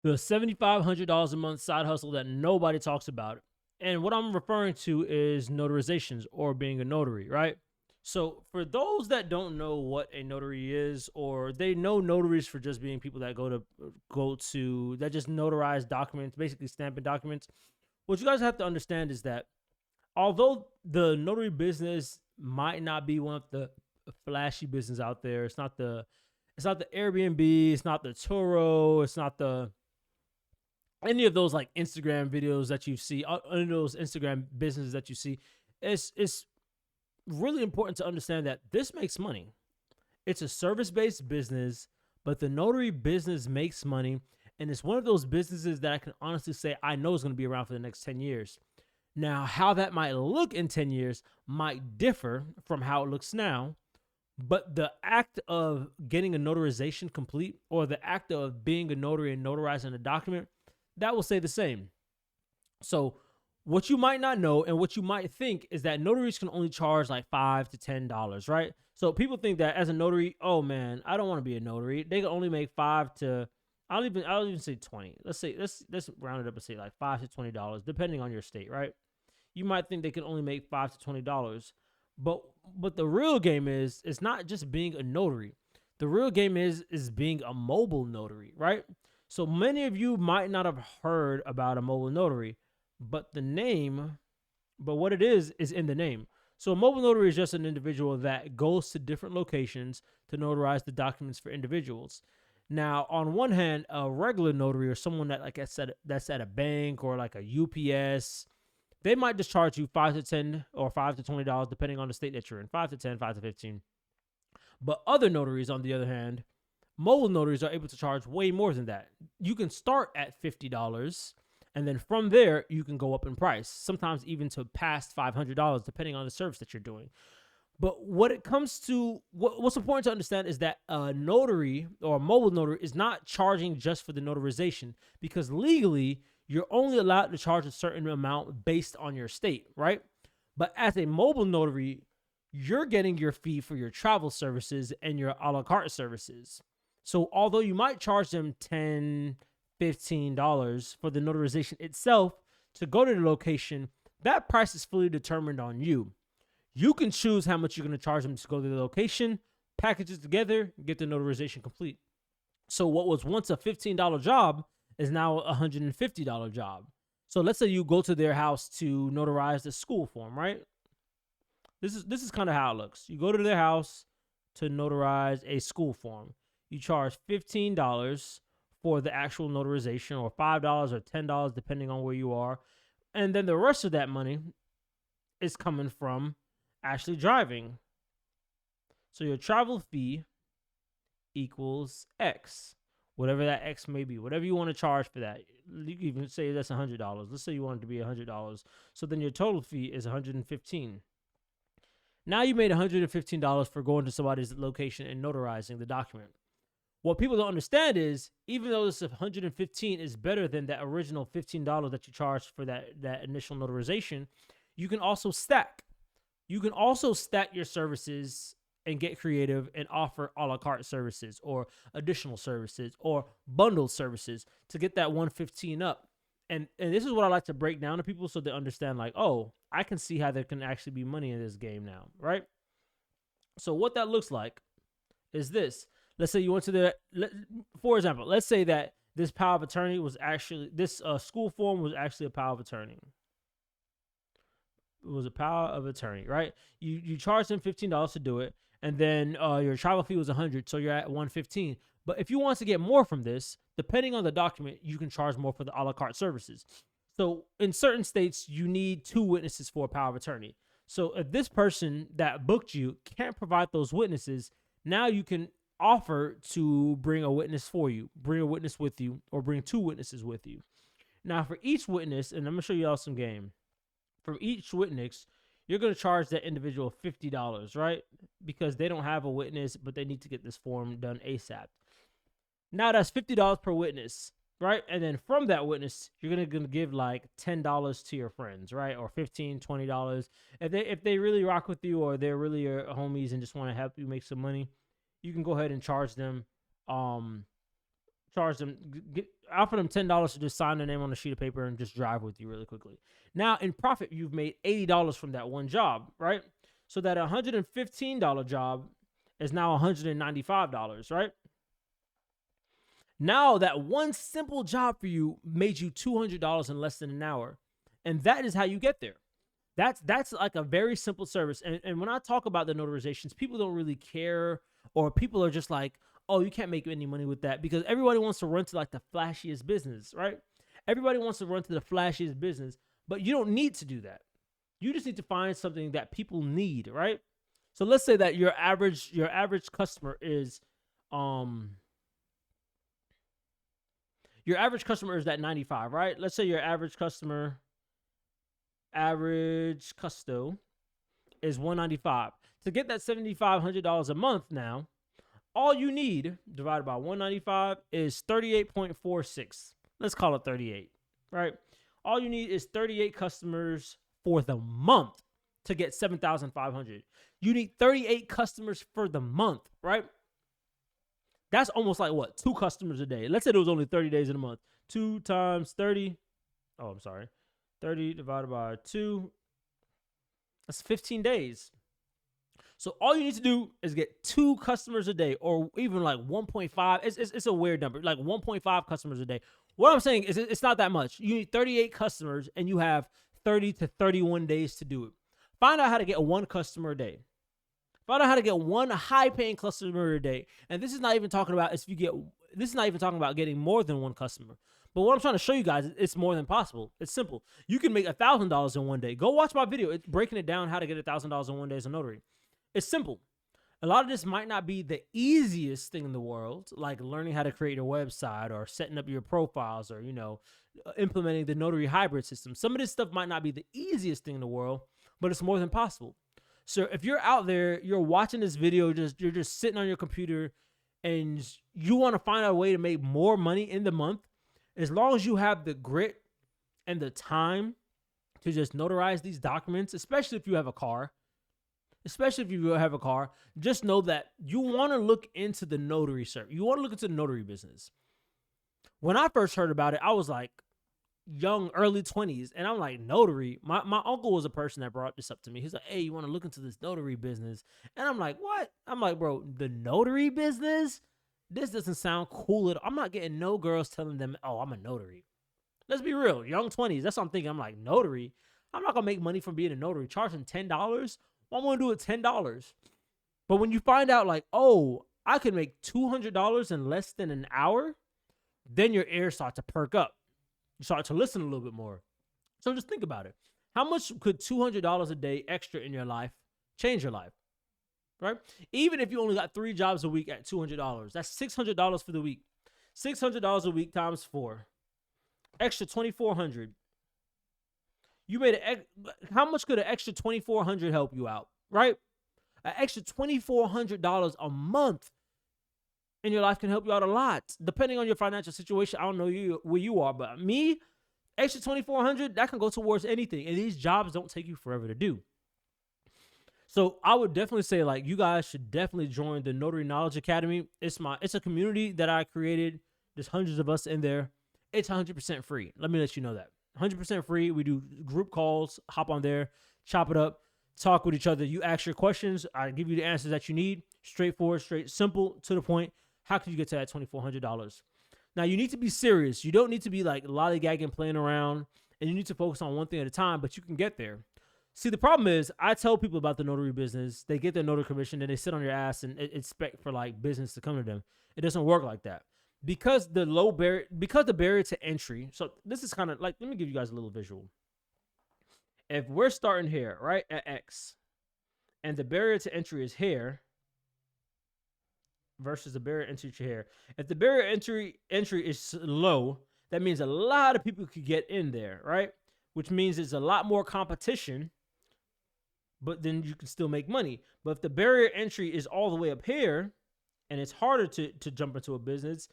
The $7,500 a month side hustle that nobody talks about. And what I'm referring to is notarizations or being a notary, right? So for those that don't know what a notary is, or they know notaries for just being people that go to that just notarize documents, basically stamping documents. What you guys have to understand is that although the notary business might not be one of the flashy business out there, it's not the Airbnb, it's not the Turo, it's not the any of those like Instagram videos that you see, any of those Instagram businesses that you see. It's really important to understand that this makes money. It's a service-based business, but the notary business makes money, and it's one of those businesses that I can honestly say I know is going to be around for the next 10 years. Now, how that might look in 10 years might differ from how it looks now, but the act of getting a notarization complete, or the act of being a notary and notarizing a document, that will stay the same. So, what you might not know and what you might think is that notaries can only charge like $5 to $10, right? So people think that as a notary, oh man, I don't want to be a notary. They can only make five to I'll even say 20. Let's round it up and say like $5 to $20, depending on your state, right? You might think they can only make $5 to $20, but the real game is it's not just being a notary. The real game is being a mobile notary, right? So many of you might not have heard about a mobile notary, but what it is in the name. So a mobile notary is just an individual that goes to different locations to notarize the documents for individuals. Now, on one hand, a regular notary or someone that, like I said, that's at a bank or like a UPS, they might just charge you 5 to 10 or $5 to $20, depending on the state that you're in. 5 to 10, 5 to 15. But other notaries, on the other hand, mobile notaries are able to charge way more than that. You can start at $50, and then from there you can go up in price, sometimes even to past $500, depending on the service that you're doing. But what it comes to, what's important to understand is that a notary or a mobile notary is not charging just for the notarization, because legally you're only allowed to charge a certain amount based on your state, right? But as a mobile notary, you're getting your fee for your travel services and your a la carte services. So although you might charge them $10, $15 for the notarization itself to go to the location, that price is fully determined on you. You can choose how much you're going to charge them to go to the location, package it together, get the notarization complete. So what was once a $15 job is now a $150 job. So let's say you go to their house to notarize the school form, right? This is kind of how it looks. You go to their house to notarize a school form. You charge $15 for the actual notarization, or $5 or $10, depending on where you are. And then the rest of that money is coming from actually driving. So your travel fee equals X, whatever that X may be, whatever you want to charge for that. You can even say that's $100. Let's say you want it to be $100. So then your total fee is $115. Now you made $115 for going to somebody's location and notarizing the document. What people don't understand is, even though this $115 is better than that original $15 that you charged for that initial notarization, you can also stack. You can also stack your services and get creative and offer a la carte services or additional services or bundled services to get that 115 up. And this is what I like to break down to people so they understand, like, oh, I can see how there can actually be money in this game now, right? So what that looks like is this. Let's say you went to for example, let's say that this power of attorney was actually, this school form was actually a power of attorney. It was a power of attorney, right? You charge them $15 to do it, and then your travel fee was $100, so you're at $115. But if you want to get more from this, depending on the document, you can charge more for the a la carte services. So in certain states, you need 2 witnesses for a power of attorney. So if this person that booked you can't provide those witnesses, now you can offer to bring a witness for you, bring a witness with you, or bring 2 witnesses with you. Now for each witness, and I'm gonna show you all some game. For each witness, you're gonna charge that individual $50, right? Because they don't have a witness, but they need to get this form done ASAP. Now that's $50 per witness, right? And then from that witness, you're gonna give like $10 to your friends, right? Or $15, $20. If they really rock with you, or they're really your homies and just want to help you make some money, you can go ahead and charge them charge them, offer them $10 to just sign their name on a sheet of paper and just drive with you really quickly. Now in profit, you've made $80 from that one job, right? So that $115 job is now $195, right? Now that one simple job for you made you $200 in less than an hour. And that is how you get there. That's like a very simple service. And when I talk about the notarizations, people don't really care, or people are just like, oh, you can't make any money with that, because everybody wants to run to like the flashiest business, right? Everybody wants to run to the flashiest business, but you don't need to do that. You just need to find something that people need, right? So let's say that your average customer is that 95, right? Let's say your average custo is 195. To get that $7,500 a month now, all you need divided by 195 is 38.46. Let's call it 38, right? All you need is 38 customers for the month to get 7,500. You need 38 customers for the month, right? That's almost like what? 2 customers a day. Let's say there was only 30 days in a month. 2 times 30. Oh, I'm sorry. 30 divided by 2. That's 15 days. So all you need to do is get 2 customers a day, or even like 1.5. It's a weird number, like 1.5 customers a day. What I'm saying is it's not that much. You need 38 customers, and you have 30 to 31 days to do it. Find out how to get 1 customer a day. Find out how to get 1 high-paying customer a day. And this is not even talking about getting more than 1 customer. But what I'm trying to show you guys, it's more than possible. It's simple. You can make $1,000 in one day. Go watch my video. It's breaking it down how to get $1,000 in one day as a notary. It's simple. A lot of this might not be the easiest thing in the world, like learning how to create a website or setting up your profiles, or, implementing the notary hybrid system. Some of this stuff might not be the easiest thing in the world, but it's more than possible. So if you're out there, you're watching this video, you're just sitting on your computer, and you want to find a way to make more money in the month, as long as you have the grit and the time to just notarize these documents, especially if you have a car, just know that you want to look into the notary service. You want to look into the notary business. When I first heard about it, I was like young, early 20s. And I'm like, notary? My uncle was a person that brought this up to me. He's like, hey, you want to look into this notary business? And I'm like, what? I'm like, bro, the notary business? This doesn't sound cool at all. I'm not getting no girls telling them, oh, I'm a notary. Let's be real. Young 20s. That's what I'm thinking. I'm like, notary? I'm not going to make money from being a notary. Charging $10? I'm going to do it $10. But when you find out, like, oh, I can make $200 in less than an hour, then your ears start to perk up. You start to listen a little bit more. So just think about it. How much could $200 a day extra in your life change your life? Right? Even if you only got 3 jobs a week at $200, that's $600 for the week. $600 a week times 4. Extra $2,400. You made how much could an extra $2,400 help you out, right? An extra $2,400 a month in your life can help you out a lot, depending on your financial situation. I don't know where you are, but me, extra $2,400, that can go towards anything, and these jobs don't take you forever to do. So I would definitely say, like, you guys should definitely join the Notary Knowledge Academy. It's a community that I created. There's hundreds of us in there. It's 100% free. Let me let you know that. 100% free. We do group calls. Hop on there, chop it up, talk with each other. You ask your questions. I give you the answers that you need. Straightforward, simple, to the point. How can you get to that $2,400? Now, you need to be serious. You don't need to be like lollygagging, playing around, and you need to focus on one thing at a time, but you can get there. See, the problem is I tell people about the notary business. They get their notary commission, and they sit on your ass and expect for like business to come to them. It doesn't work like that. Because the barrier to entry. So this is kind of like, let me give you guys a little visual. If we're starting here, right, at X, and the barrier to entry is here versus the barrier to entry here. If the barrier entry is low, that means a lot of people could get in there, right? Which means there's a lot more competition, but then you can still make money. But if the barrier entry is all the way up here, and it's harder to jump into a business,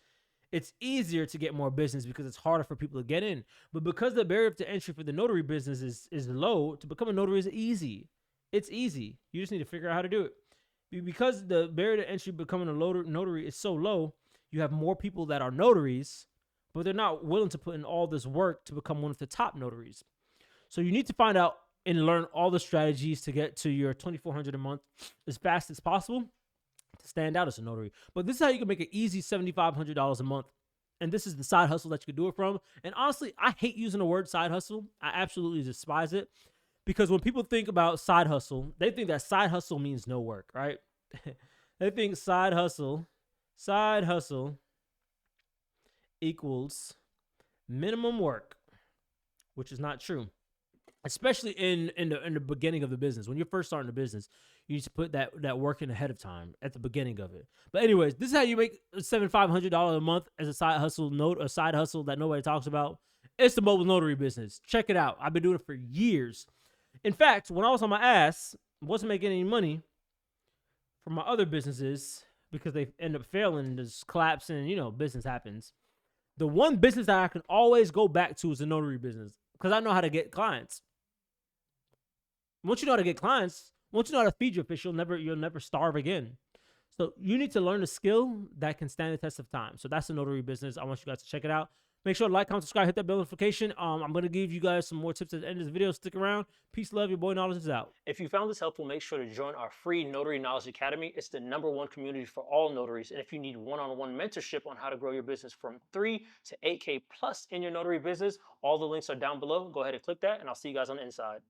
it's easier to get more business because it's harder for people to get in. But because the barrier to entry for the notary business is low, to become a notary is easy. It's easy. You just need to figure out how to do it. Because the barrier to entry becoming a notary is so low, you have more people that are notaries, but they're not willing to put in all this work to become one of the top notaries. So you need to find out and learn all the strategies to get to your $2,400 a month as fast as possible to stand out as a notary. But this is how you can make an easy $7,500 a month. And this is the side hustle that you can do it from. And honestly, I hate using the word side hustle. I absolutely despise it, because when people think about side hustle, they think that side hustle means no work, right? They think side hustle equals minimum work, which is not true. Especially in the beginning of the business. When you're first starting a business, you need to put that work in ahead of time at the beginning of it. But anyways, this is how you make $7,500 a month as a side hustle a side hustle that nobody talks about. It's the mobile notary business. Check it out. I've been doing it for years. In fact, when I was on my ass, wasn't making any money from my other businesses because they end up failing and just collapsing. You know, business happens. The one business that I can always go back to is the notary business, because I know how to get clients. Once you know how to get clients, once you know how to feed your fish, you'll never starve again. So you need to learn a skill that can stand the test of time. So that's the notary business. I want you guys to check it out. Make sure to like, comment, subscribe, hit that bell notification. I'm going to give you guys some more tips at the end of this video. Stick around. Peace, love. Your boy Knowledge is out. If you found this helpful, make sure to join our free Notary Knowledge Academy. It's the #1 community for all notaries. And if you need one-on-one mentorship on how to grow your business from 3 to 8K plus in your notary business, all the links are down below. Go ahead and click that, and I'll see you guys on the inside.